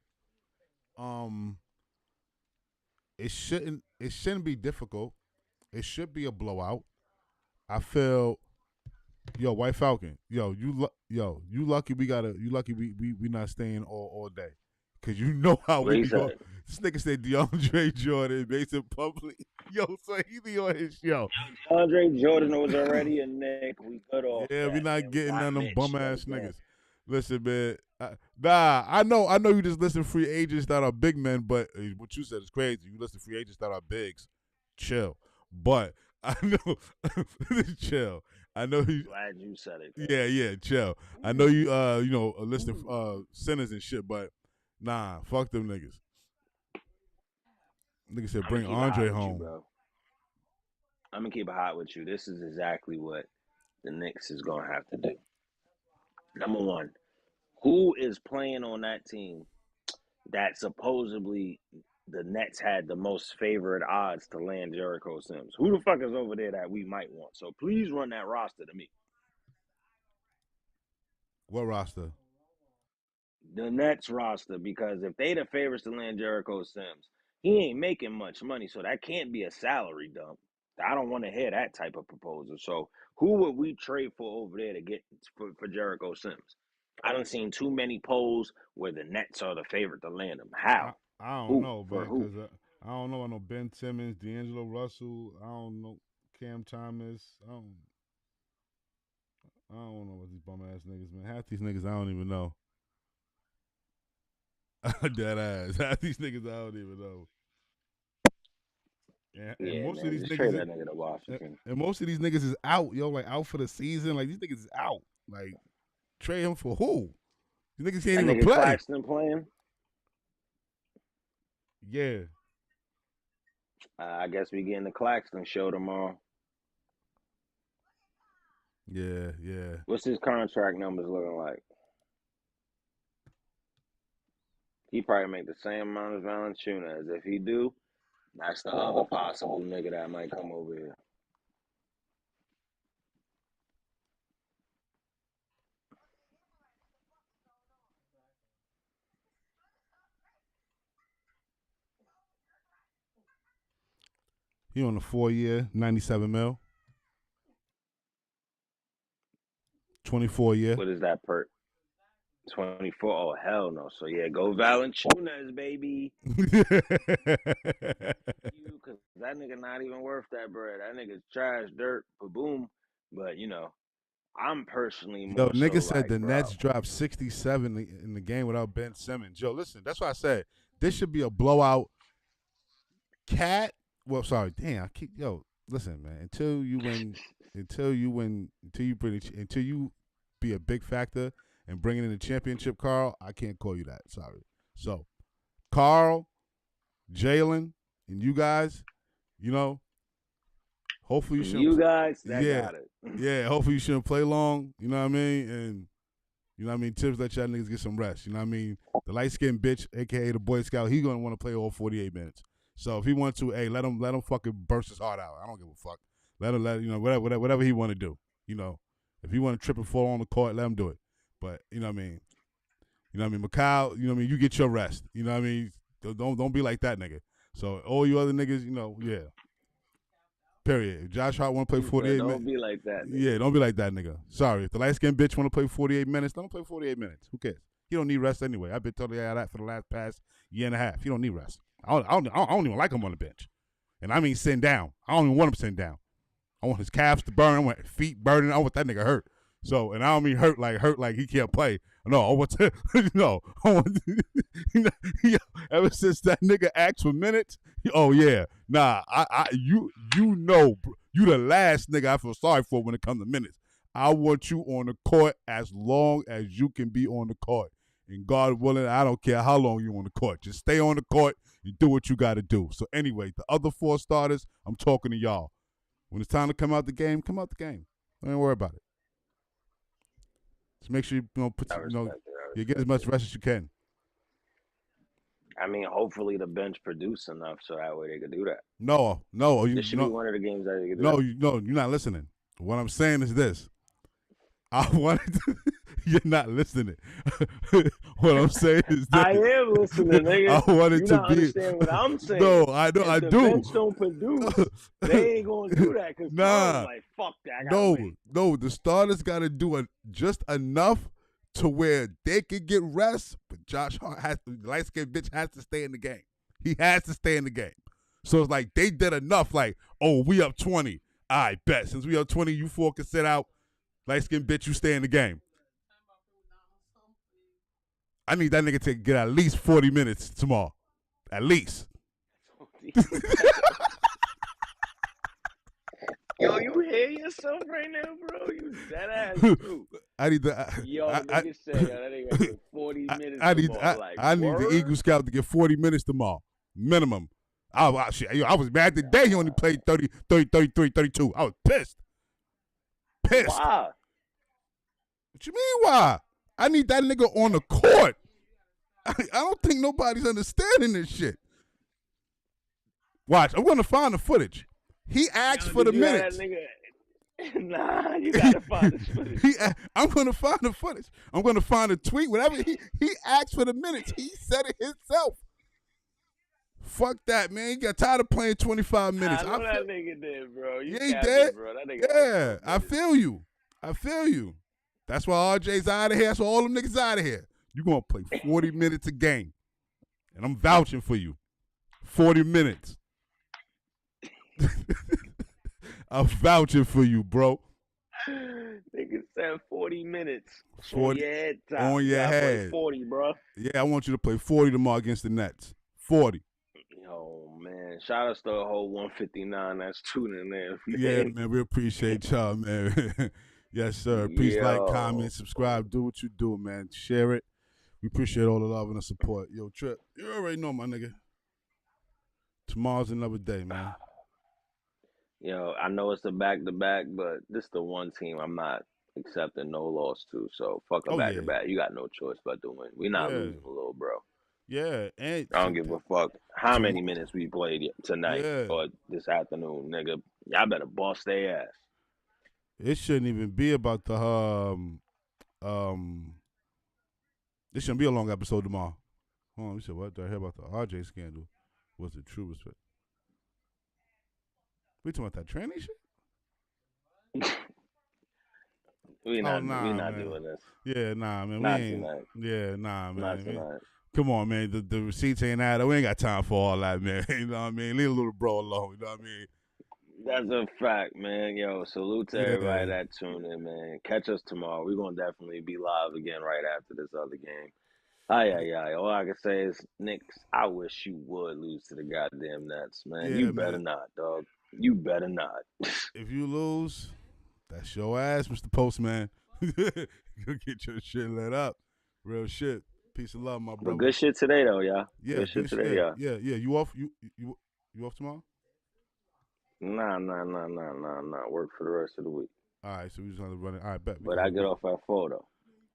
B: it shouldn't be difficult. It should be a blowout. I feel, yo, White Falcon, you lucky we not staying all day, cause you know how we go. This nigga said DeAndre Jordan makes it public. Yo, so he be on his show.
A: DeAndre Jordan was already a Nick. We good off.
B: Yeah, we not getting none of them bum ass niggas. Listen, man. I know you just listen to free agents that are big men, but what you said is crazy. You listen to free agents that are bigs. Chill. But I know, chill. I know you.
A: Glad you said it.
B: Yeah, chill. I know you. Listen sinners and shit, but nah, fuck them niggas. Nigga said bring Andre home.
A: Bro. I'm gonna keep it hot with you. This is exactly what the Knicks is gonna have to do. Number one, who is playing on that team that supposedly the Nets had the most favored odds to land Jericho Sims? Who the fuck is over there that we might want? So please run that roster to me.
B: What roster?
A: The Nets roster, because if they the favorites to land Jericho Sims, he ain't making much money, so that can't be a salary dump. I don't want to hear that type of proposal. So who would we trade for over there to get for Jericho Sims? I done seen too many polls where the Nets are the favorite to land him. How?
B: I don't know, man, because I don't know. I know Ben Simmons, D'Angelo Russell. I don't know Cam Thomas. I don't know what these bum ass niggas, man. Half these niggas I don't even know. Dead ass. Half these niggas I don't even know. And most of these niggas,
A: that nigga to Washington.
B: And most of these niggas is out, yo, like out for the season. Like these niggas is out. Like trade him for who? These niggas can't even play.
A: Claxton playing?
B: Yeah.
A: I guess we getting the Claxton show tomorrow.
B: Yeah.
A: What's his contract numbers looking like? He probably make the same amount as Valanciunas. If he do, that's the other possible nigga that might come over here.
B: He on a 4-year, 97 mil. 24-year.
A: What is that per 24? Oh hell no. So yeah, go Valanciunas, baby. You, cause that nigga not even worth that bread. That nigga's trash, dirt, boom. But I'm personally
B: Yo,
A: more so
B: nigga said
A: like,
B: the
A: bro.
B: Nets dropped 67 in the game without Ben Simmons. Yo, listen, that's why I said this should be a blowout. Cat. Well, sorry, damn. Listen, man. Until you be a big factor and bringing in the championship, Carl, I can't call you that. Sorry. So, Carl, Jalen, and you guys, hopefully you shouldn't.
A: You guys, that
B: yeah,
A: got it.
B: yeah. Hopefully you shouldn't play long. You know what I mean? And Tips let y'all niggas get some rest. You know what I mean? The light skinned bitch, aka the Boy Scout, he gonna want to play all 48 minutes. So if he wants to, hey, let him fucking burst his heart out. I don't give a fuck. Let him whatever he want to do. If he want to trip and fall on the court, let him do it. But you know what I mean? Macau, you get your rest. You know what I mean? Don't be like that nigga. So all you other niggas, yeah. Period. If Josh Hart want to play 48 minutes.
A: Don't be like that, nigga.
B: Yeah, don't be like that, nigga. Sorry. If the light-skinned bitch want to play 48 minutes, let him play 48 minutes. Who cares? He don't need rest anyway. I've been telling you that for the past year and a half. He don't need rest. I don't even like him on the bench. And I mean sitting down. I don't even want him sitting down. I want his calves to burn. I want his feet burning. I want that nigga hurt. So, and I don't mean hurt like he can't play. No, I want to, ever since that nigga asked for minutes, oh yeah, nah, you the last nigga I feel sorry for when it comes to minutes. I want you on the court as long as you can be on the court. And God willing, I don't care how long you're on the court. Just stay on the court and do what you got to do. So anyway, the other 4 starters, I'm talking to y'all. When it's time to come out the game, come out the game. Don't even worry about it. Just make sure you get as much rest as you can.
A: I mean, hopefully the bench produce enough so that way they could do that.
B: No.
A: This should be one of the games that they could do.
B: No, you're not listening. What I'm saying is this. I wanted to. You're not listening. What I'm saying is this.
A: I am listening, nigga.
B: I wanted to be.
A: Understand what I'm saying?
B: No, I know. I do.
A: If the bench don't produce, they ain't gonna do that because like fuck that.
B: No. The starters got to do just enough to where they can get rest, but Josh Hart light skinned bitch has to stay in the game. He has to stay in the game. So it's like they did enough. Like, oh, we up 20. I bet since we up 20, you 4 can sit out. Light skinned bitch, you stay in the game. I need that nigga to get at least 40 minutes tomorrow. At least.
A: Yo, you hear yourself right now, bro? You dead ass too.
B: I need the.
A: Nigga said that nigga get 40 minutes. I need
B: the Eagle Scout to get 40 minutes tomorrow, minimum. I was mad today. He only played 30, 33, 32. I was pissed.
A: Why?
B: What you mean why? I need that nigga on the court. I don't think nobody's understanding this shit. Watch, I'm gonna find the footage. He asked for the minutes.
A: Nah, you gotta find the footage.
B: I'm gonna find the footage. I'm gonna find a tweet. Whatever he asked for the minutes. He said it himself. Fuck that, man. He got tired of playing 25 minutes.
A: I know that nigga did, bro.
B: You ain't dead, bro.
A: That nigga
B: yeah, I feel you. That's why RJ's out of here. That's why all them niggas out of here. You gonna play 40 minutes a game, and I'm vouching for you. 40 minutes. I'm vouching for you, bro.
A: Nigga said 40 minutes.
B: 40
A: on your head. 40, bro.
B: Yeah, I want you to play 40 tomorrow against the Nets. 40.
A: Yo, man. Shout out to the whole 159 that's tuning in.
B: Yeah, man. We appreciate y'all, man. Yes, sir. Please like, comment, subscribe. Do what you do, man. Share it. We appreciate all the love and the support. Yo, Trip, you already know, my nigga. Tomorrow's another day, man.
A: Yo, I know it's a back-to-back, but this is the one team I'm not accepting no loss to. So, fuck a back-to-back. You got no choice but to win. We're not losing, little bro.
B: Yeah. And
A: I don't give a fuck how many minutes we played tonight or this afternoon, nigga. Y'all better bust their ass.
B: It shouldn't even be about the this shouldn't be a long episode tomorrow. Hold on, you said what? Did I hear about the RJ scandal? What's the true respect? We talking about that tranny shit?
A: We
B: Oh,
A: not
B: man.
A: doing this.
B: Yeah, nah, man.
A: Not
B: we ain't.
A: tonight.
B: Yeah, nah, man.
A: Not tonight.
B: Come on, man. The receipts ain't out. We ain't got time for all that, man. You know what I mean? Leave a little bro alone. You know what I mean?
A: That's a fact, man. Yo, salute to
B: Yeah.
A: everybody that tuned in, man. Catch us tomorrow. We're gonna definitely be live again right after this other game. Aye. All I can say is, Knicks, I wish you would lose to the goddamn Nets, man.
B: Yeah,
A: You better
B: man.
A: not, dog. You better not.
B: If you lose, that's your ass, Mr. Postman. Go get your shit let up. Real shit. Peace and love, my brother.
A: But good shit today, though, y'all.
B: Yeah,
A: good shit today, y'all.
B: Yeah. You off? You off tomorrow?
A: Nah. Work for the rest of the week.
B: All right, so we just gonna run it. All right, bet.
A: But I get off at 4, though.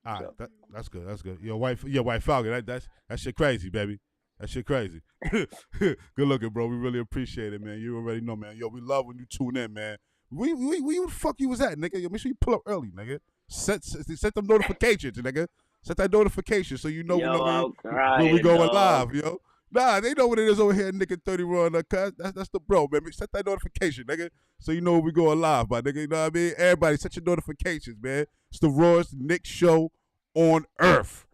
B: All right,
A: So.
B: that's good. Your white Falcon. That shit crazy, baby. That shit crazy. Good looking, bro. We really appreciate it, man. You already know, man. Yo, we love when you tune in, man. Where the fuck you was at, nigga? Yo, make sure you pull up early, nigga. Set them notifications, nigga. Set that notification so you know when we going live, yo. Nah, they know what it is over here, KnickN30 Raw and Uncut. That's the bro, man. Set that notification, nigga, so you know when we going live, my nigga. You know what I mean? Everybody, set your notifications, man. It's the rawest Knicks show on earth.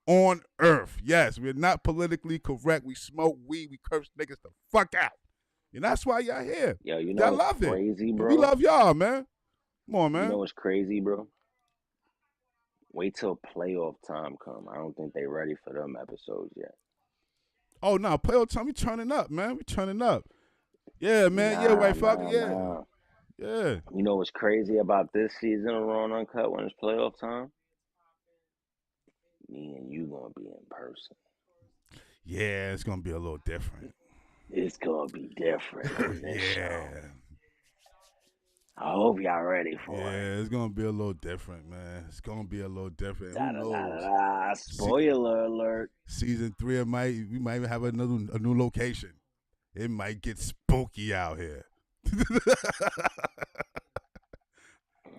B: On earth. Yes, we're not politically correct. We smoke weed. We curse niggas the fuck out. And that's why y'all here.
A: Yo, you know
B: y'all
A: what's
B: love
A: crazy,
B: it.
A: bro?
B: We love y'all, man. Come on, man.
A: You know what's crazy, bro? Wait till playoff time come. I don't think they ready for them episodes yet.
B: Oh, no, playoff time, we turning up, man. We turning up. Yeah, man. White Falcon, yeah. Yeah.
A: You know what's crazy about this season of Raw and Uncut when it's playoff time? Me and you gonna be in person.
B: Yeah, it's gonna be a little different.
A: It's gonna be different in this show.
B: Yeah.
A: I hope y'all ready for it.
B: Yeah, it's gonna be a little different, man. It's gonna be a little different. Who knows?
A: Spoiler alert.
B: Season 3, we might even have a new location. It might get spooky out here.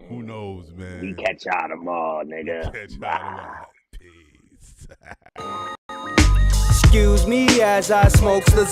B: Who knows, man?
A: We catch y'all tomorrow, nigga.
B: Catch y'all tomorrow. Peace.
E: Excuse me as I smoke the